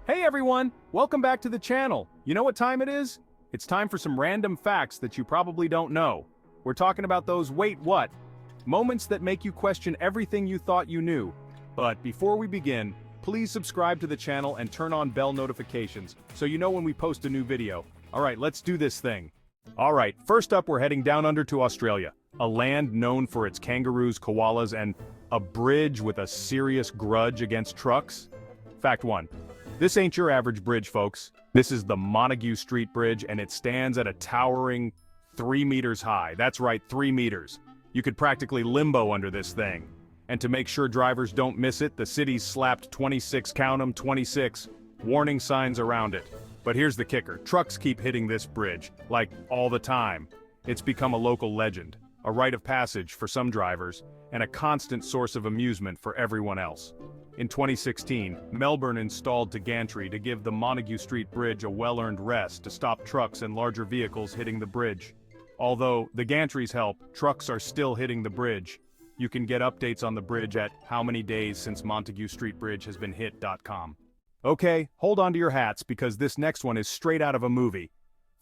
Hey everyone, welcome back to the channel. You know what time it is? It's time for some random facts that you probably don't know. We're talking about those wait what? Moments that make you question everything you thought you knew. But before we begin, please subscribe to the channel and turn on bell notifications so you know when we post a new video. Alright, let's do this thing. Alright, first up we're heading down under to Australia, a land known for its kangaroos, koalas, and a bridge with a serious grudge against trucks. Fact 1. This ain't your average bridge, folks. This is the Montague Street Bridge, and it stands at a towering 3 meters high. That's right, 3 meters. You could practically limbo under this thing. And to make sure drivers don't miss it, the city's slapped 26, count 'em, 26, warning signs around it. But here's the kicker. Trucks keep hitting this bridge, like, all the time. It's become a local legend, a rite of passage for some drivers, and a constant source of amusement for everyone else. In 2016, Melbourne installed gantry to give the Montague Street Bridge a well-earned rest to stop trucks and larger vehicles hitting the bridge. Although the gantries help, trucks are still hitting the bridge. You can get updates on the bridge at howmanydayssincemontaguestreetbridge has been hit.com. Okay, hold on to your hats because this next one is straight out of a movie.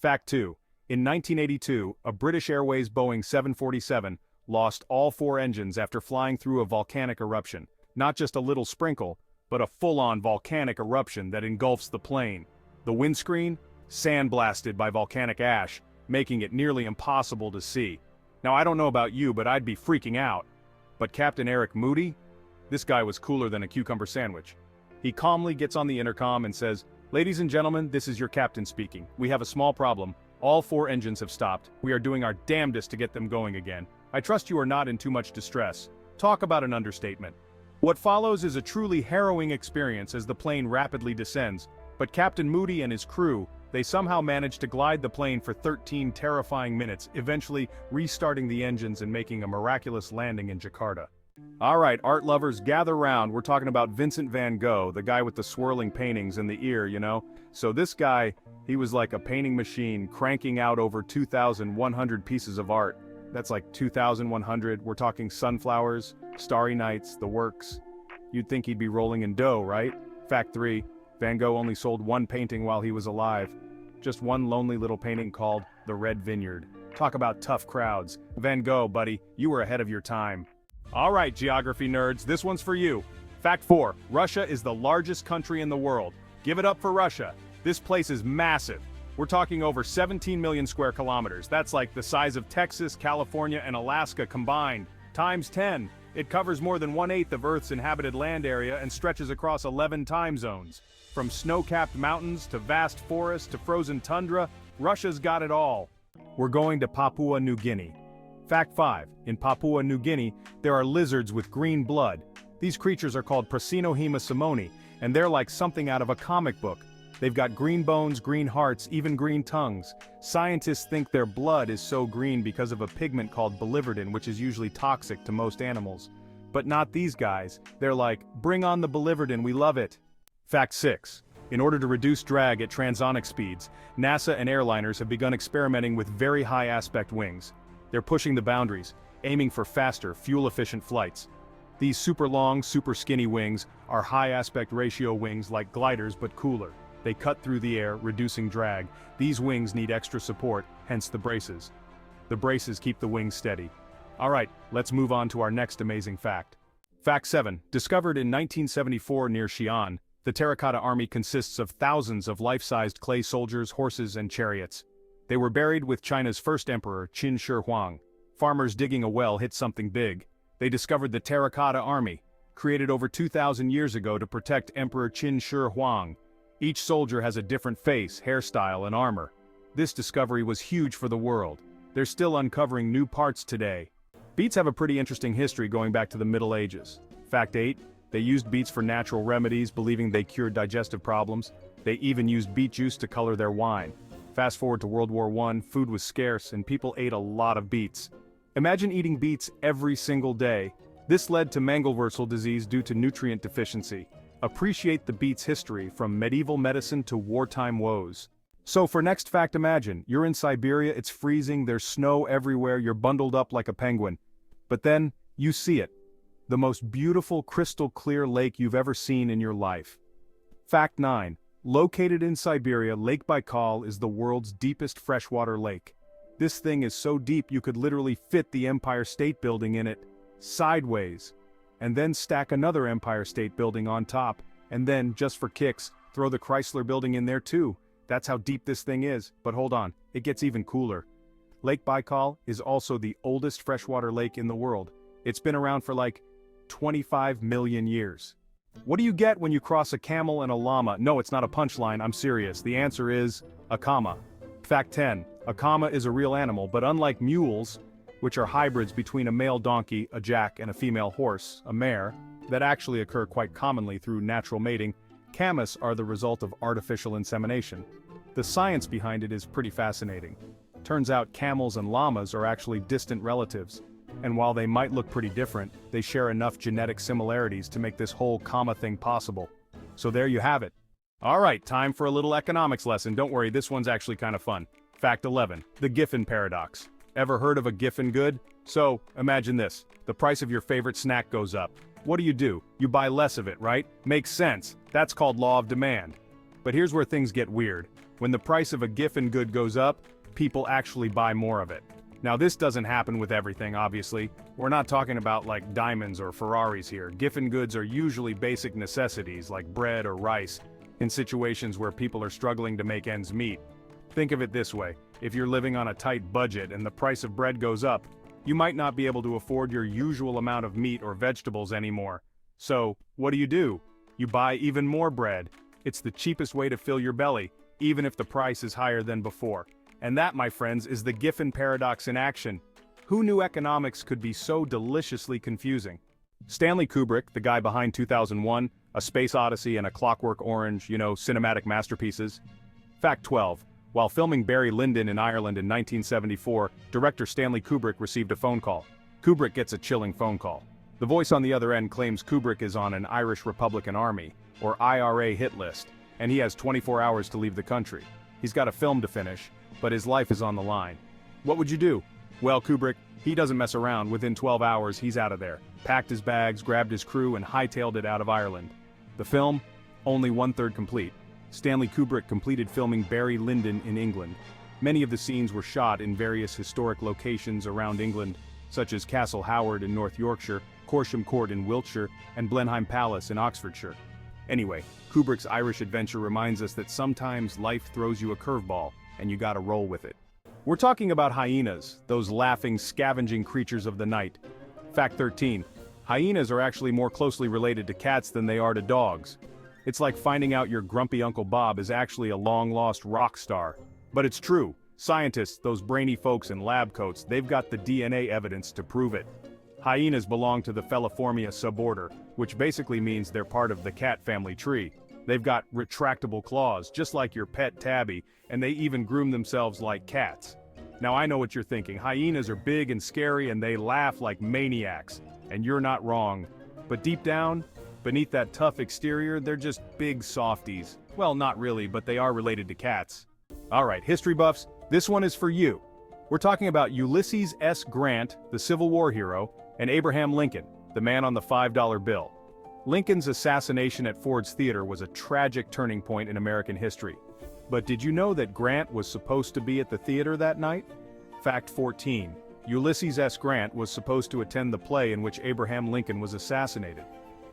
Fact 2. In 1982, a British Airways Boeing 747 lost all 4 engines after flying through a volcanic eruption. Not just a little sprinkle, but a full-on volcanic eruption that engulfs the plane. The windscreen? Sandblasted by volcanic ash, making it nearly impossible to see. Now I don't know about you, but I'd be freaking out. But Captain Eric Moody? This guy was cooler than a cucumber sandwich. He calmly gets on the intercom and says, "Ladies and gentlemen, this is your captain speaking. We have a small problem. All 4 engines have stopped. We are doing our damnedest to get them going again. I trust you are not in too much distress." Talk about an understatement. What follows is a truly harrowing experience as the plane rapidly descends, but Captain Moody and his crew, they somehow manage to glide the plane for 13 terrifying minutes, eventually restarting the engines and making a miraculous landing in Jakarta. Alright, art lovers, gather round. We're talking about Vincent van Gogh, the guy with the swirling paintings in the ear, you know? So this guy, he was like a painting machine cranking out over 2,100 pieces of art. That's like 2,100, we're talking sunflowers, starry nights, the works. You'd think he'd be rolling in dough, right? Fact 3, Van Gogh only sold 1 painting while he was alive. Just one lonely little painting called The Red Vineyard. Talk about tough crowds. Van Gogh, buddy, you were ahead of your time. Alright, geography nerds, this one's for you. Fact 4, Russia is the largest country in the world. Give it up for Russia. This place is massive. We're talking over 17 million square kilometers. That's like the size of Texas, California, and Alaska combined. Times 10. It covers more than 1/8 of Earth's inhabited land area and stretches across 11 time zones. From snow-capped mountains to vast forests to frozen tundra, Russia's got it all. We're going to Papua New Guinea. Fact 5. In Papua New Guinea, there are lizards with green blood. These creatures are called Prasinohema simoni, and they're like something out of a comic book. They've got green bones, green hearts, even green tongues. Scientists think their blood is so green because of a pigment called biliverdin, which is usually toxic to most animals. But not these guys. They're like, bring on the biliverdin, we love it. Fact 6. In order to reduce drag at transonic speeds, NASA and airliners have begun experimenting with very high aspect wings. They're pushing the boundaries, aiming for faster, fuel-efficient flights. These super long, super skinny wings are high aspect ratio wings like gliders but cooler. They cut through the air, reducing drag. These wings need extra support, hence the braces. The braces keep the wings steady. Alright, let's move on to our next amazing fact. Fact 7. Discovered in 1974 near Xi'an, the Terracotta Army consists of thousands of life-sized clay soldiers, horses, and chariots. They were buried with China's first emperor, Qin Shi Huang. Farmers digging a well hit something big. They discovered the Terracotta Army, created over 2,000 years ago to protect Emperor Qin Shi Huang. Each soldier has a different face, hairstyle, and armor. This discovery was huge for the world. They're still uncovering new parts today. Beets have a pretty interesting history going back to the Middle Ages. Fact 8. They used beets for natural remedies, believing they cured digestive problems. They even used beet juice to color their wine. Fast forward to World War I, food was scarce and people ate a lot of beets. Imagine eating beets every single day. This led to Mangelwurzel disease due to nutrient deficiency. Appreciate the beet's history from medieval medicine to wartime woes. So for next fact, imagine, you're in Siberia, it's freezing, there's snow everywhere, you're bundled up like a penguin. But then, you see it. The most beautiful crystal clear lake you've ever seen in your life. Fact 9. Located in Siberia, Lake Baikal is the world's deepest freshwater lake. This thing is so deep you could literally fit the Empire State Building in it, sideways, and then stack another Empire State Building on top, and then, just for kicks, throw the Chrysler Building in there too. That's how deep this thing is. But hold on, it gets even cooler. Lake Baikal is also the oldest freshwater lake in the world. It's been around for like 25 million years. What do you get when you cross a camel and a llama? No, it's not a punchline, I'm serious. The answer is a comma. Fact 10. A comma is a real animal, but unlike mules, which are hybrids between a male donkey, a jack, and a female horse, a mare, that actually occur quite commonly through natural mating, camas are the result of artificial insemination. The science behind it is pretty fascinating. Turns out camels and llamas are actually distant relatives, and while they might look pretty different, they share enough genetic similarities to make this whole comma thing possible. So there you have it. Alright, time for a little economics lesson. Don't worry, this one's actually kind of fun. Fact 11. The Giffen paradox. Ever heard of a Giffen good? So, imagine this. The price of your favorite snack goes up. What do? You buy less of it, right? Makes sense. That's called law of demand. But here's where things get weird. When the price of a Giffen good goes up, people actually buy more of it. Now this doesn't happen with everything, obviously. We're not talking about like diamonds or Ferraris here. Giffen goods are usually basic necessities like bread or rice, in situations where people are struggling to make ends meet. Think of it this way, if you're living on a tight budget and the price of bread goes up, you might not be able to afford your usual amount of meat or vegetables anymore. So, what do? You buy even more bread. It's the cheapest way to fill your belly, even if the price is higher than before. And that, my friends, is the Giffen paradox in action. Who knew economics could be so deliciously confusing? Stanley Kubrick, the guy behind 2001, A Space Odyssey and A Clockwork Orange, cinematic masterpieces. Fact 12. While filming Barry Lyndon in Ireland in 1974, director Stanley Kubrick received a phone call. Kubrick gets a chilling phone call. The voice on the other end claims Kubrick is on an Irish Republican Army, or IRA hit list, and he has 24 hours to leave the country. He's got a film to finish, but his life is on the line. What would you do? Well, Kubrick, he doesn't mess around. Within 12 hours, he's out of there. Packed his bags, grabbed his crew, and hightailed it out of Ireland. The film? Only 1/3 complete. Stanley Kubrick completed filming Barry Lyndon in England. Many of the scenes were shot in various historic locations around England, such as Castle Howard in North Yorkshire, Corsham Court in Wiltshire, and Blenheim Palace in Oxfordshire. Anyway, Kubrick's Irish adventure reminds us that sometimes life throws you a curveball, and you gotta roll with it. We're talking about hyenas, those laughing, scavenging creatures of the night. Fact 13. Hyenas are actually more closely related to cats than they are to dogs. It's like finding out your grumpy Uncle Bob is actually a long-lost rock star. But it's true. Scientists, those brainy folks in lab coats, they've got the DNA evidence to prove it. Hyenas belong to the Feliformia suborder, which basically means they're part of the cat family tree. They've got retractable claws, just like your pet Tabby, and they even groom themselves like cats. Now I know what you're thinking, hyenas are big and scary and they laugh like maniacs. And you're not wrong. But deep down, beneath that tough exterior, they're just big softies. Well, not really, but they are related to cats. Alright, history buffs, this one is for you. We're talking about Ulysses S. Grant, the Civil War hero, and Abraham Lincoln, the man on the $5 bill. Lincoln's assassination at Ford's Theater was a tragic turning point in American history. But did you know that Grant was supposed to be at the theater that night? Fact 14. Ulysses S. Grant was supposed to attend the play in which Abraham Lincoln was assassinated.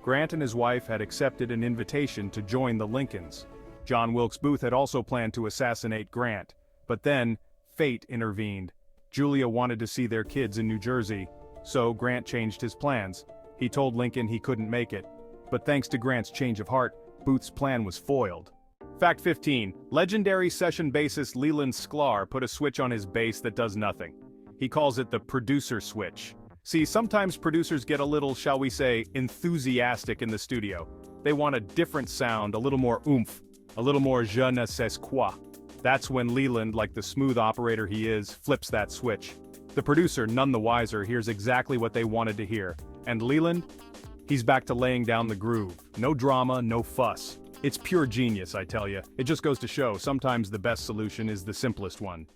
Grant and his wife had accepted an invitation to join the Lincolns. John Wilkes Booth had also planned to assassinate Grant. But then, fate intervened. Julia wanted to see their kids in New Jersey, so Grant changed his plans. He told Lincoln he couldn't make it. But thanks to Grant's change of heart, Booth's plan was foiled. Fact 15. Legendary session bassist Leland Sklar put a switch on his bass that does nothing. He calls it the producer switch. See, sometimes producers get a little, shall we say, enthusiastic in the studio. They want a different sound, a little more oomph, a little more je ne sais quoi. That's when Leland, like the smooth operator he is, flips that switch. The producer, none the wiser, hears exactly what they wanted to hear. And Leland? He's back to laying down the groove. No drama, no fuss. It's pure genius, I tell you. It just goes to show, sometimes the best solution is the simplest one.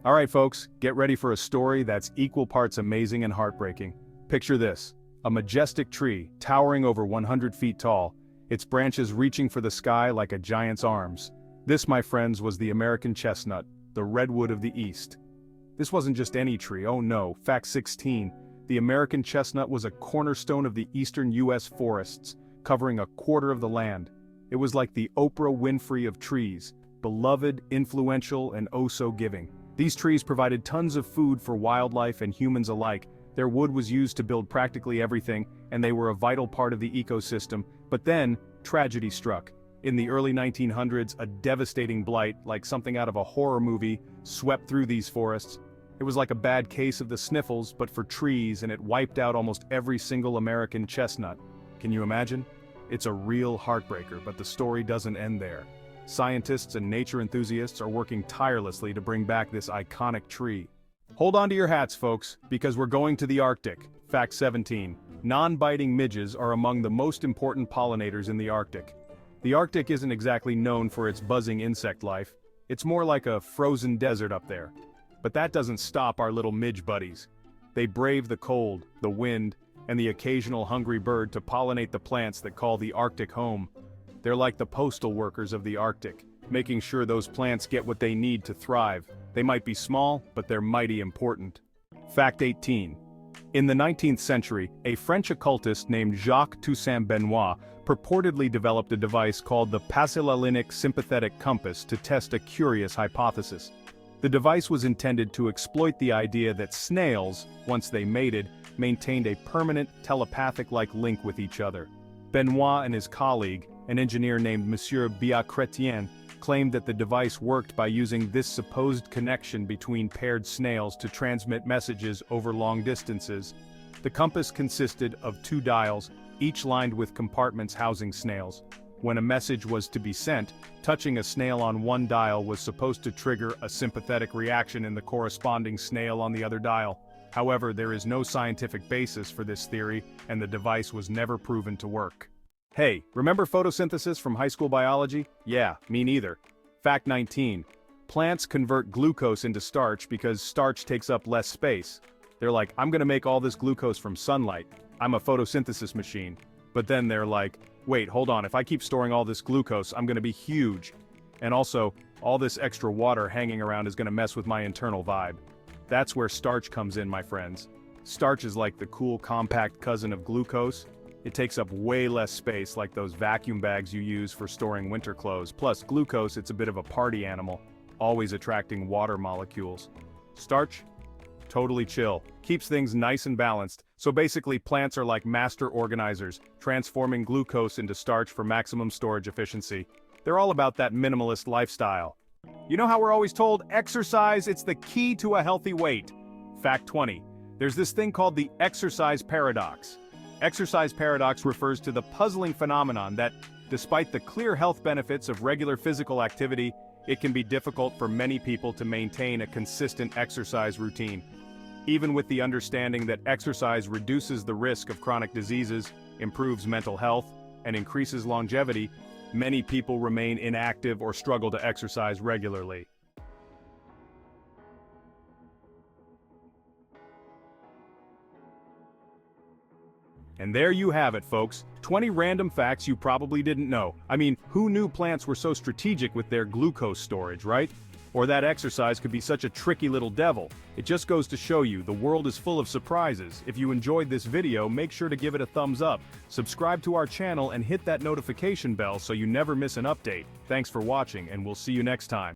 Alright folks, get ready for a story that's equal parts amazing and heartbreaking. Picture this. A majestic tree, towering over 100 feet tall, its branches reaching for the sky like a giant's arms. This, my friends, was the American chestnut, the redwood of the East. This wasn't just any tree, oh no. Fact 16. The American chestnut was a cornerstone of the eastern U.S. forests, covering a quarter of the land. It was like the Oprah Winfrey of trees, beloved, influential, and oh so giving. These trees provided tons of food for wildlife and humans alike. Their wood was used to build practically everything, and they were a vital part of the ecosystem. But then, tragedy struck. In the early 1900s, a devastating blight, like something out of a horror movie, swept through these forests. It was like a bad case of the sniffles, but for trees, and it wiped out almost every single American chestnut. Can you imagine? It's a real heartbreaker, but the story doesn't end there. Scientists and nature enthusiasts are working tirelessly to bring back this iconic tree. Hold on to your hats, folks, because we're going to the Arctic. Fact 17. Non-biting midges are among the most important pollinators in the Arctic. The Arctic isn't exactly known for its buzzing insect life. It's more like a frozen desert up there. But that doesn't stop our little midge buddies. They brave the cold, the wind, and the occasional hungry bird to pollinate the plants that call the Arctic home. They're like the postal workers of the Arctic, making sure those plants get what they need to thrive. They might be small, but they're mighty important. Fact 18. In the 19th century, a French occultist named Jacques Toussaint Benoit purportedly developed a device called the Passelalinic sympathetic compass to test a curious hypothesis. The device was intended to exploit the idea that snails, once they mated, maintained a permanent telepathic-like link with each other. Benoit and his colleague, an engineer named Monsieur Biot-Chrétien, claimed that the device worked by using this supposed connection between paired snails to transmit messages over long distances. The compass consisted of two dials, each lined with compartments housing snails. When a message was to be sent, touching a snail on one dial was supposed to trigger a sympathetic reaction in the corresponding snail on the other dial. However, there is no scientific basis for this theory, and the device was never proven to work. Hey, remember photosynthesis from high school biology? Yeah, me neither. Fact 19. Plants convert glucose into starch because starch takes up less space. They're like, I'm gonna make all this glucose from sunlight. I'm a photosynthesis machine. But then they're like, wait, hold on, if I keep storing all this glucose, I'm gonna be huge. And also, all this extra water hanging around is gonna mess with my internal vibe. That's where starch comes in, my friends. Starch is like the cool, compact cousin of glucose. It takes up way less space, like those vacuum bags you use for storing winter clothes. Plus, glucose, it's a bit of a party animal, always attracting water molecules. Starch? Totally chill. Keeps things nice and balanced. So basically, plants are like master organizers, transforming glucose into starch for maximum storage efficiency. They're all about that minimalist lifestyle. You know how we're always told, exercise, it's the key to a healthy weight? Fact 20. There's this thing called the exercise paradox. Exercise paradox refers to the puzzling phenomenon that, despite the clear health benefits of regular physical activity, it can be difficult for many people to maintain a consistent exercise routine. Even with the understanding that exercise reduces the risk of chronic diseases, improves mental health, and increases longevity, many people remain inactive or struggle to exercise regularly. And there you have it, folks. 20 random facts you probably didn't know. I mean, who knew plants were so strategic with their glucose storage, right? Or that exercise could be such a tricky little devil. It just goes to show you, the world is full of surprises. If you enjoyed this video, make sure to give it a thumbs up, subscribe to our channel, and hit that notification bell so you never miss an update. Thanks for watching, and we'll see you next time.